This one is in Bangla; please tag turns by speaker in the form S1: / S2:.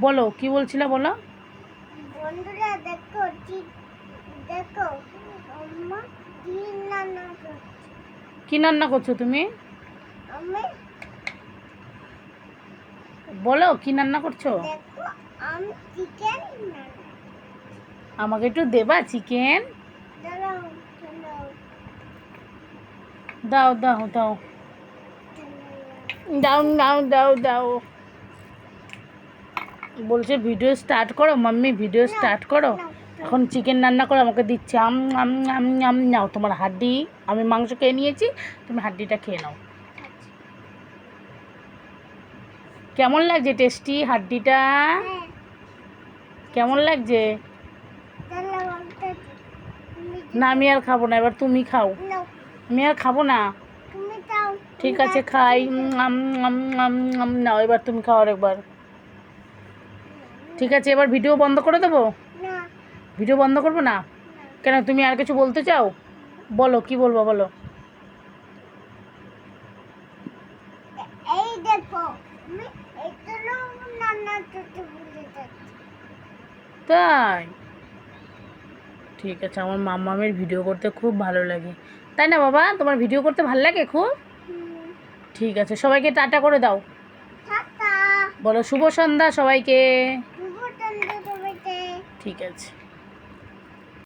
S1: বলো কি বলছিলে, বলো।
S2: বন্ধুরা দেখো, দেখো আম্মা কি রান্না করছে।
S1: কি রান্না করছো তুমি?
S2: আমি
S1: বলো কি রান্না করছো।
S2: দেখো, আমি চিকেন রান্না।
S1: আমাকে একটু দেবা চিকেন?
S2: দাঁড়াও দাঁড়াও
S1: দাও দাও দাও দাও দাও দাও দাও। বলছে ভিডিও স্টার্ট করো মাম্মি, ভিডিও স্টার্ট করো। এখন চিকেন রান্না করে আমাকে দিচ্ছে। আম আম আম আম নাও তোমার হাড্ডি। আমি মাংস খেয়ে নিয়েছি, তুমি হাড্ডিটা খেয়ে নাও। কেমন লাগছে টেস্টি হাড্ডিটা?
S2: হ্যাঁ,
S1: কেমন লাগছে?
S2: দাঁড়াও
S1: না আমি আর খাবো না, এবার তুমি খাও।
S2: নাও,
S1: আমি আর খাবো না।
S2: তুমি দাও।
S1: ঠিক আছে খাই। আম আম আম আম নাও, এবার তুমি খাও আরেকবার। ঠিক আছে এবার ভিডিও বন্ধ করে দেবো?
S2: না,
S1: ভিডিও বন্ধ করবো না? কেন, তুমি আর কিছু বলতে চাও? বলো কি বলবো, বলো।
S2: এই দেখো, আমি এগুলো রান্না করতে ভুলে যাচ্ছি।
S1: তাই? ঠিক আছে, আমার মাম্মামের ভিডিও করতে খুব ভালো লাগে, তাই না বাবা? তোমার ভিডিও করতে ভালো লাগে খুব? ঠিক আছে, সবাইকে টাটা করে দাও।
S2: টাটা।
S1: বলো শুভ সন্ধ্যা সবাইকে।
S2: শুভ সন্ধ্যা সবাইকে।
S1: ঠিক আছে।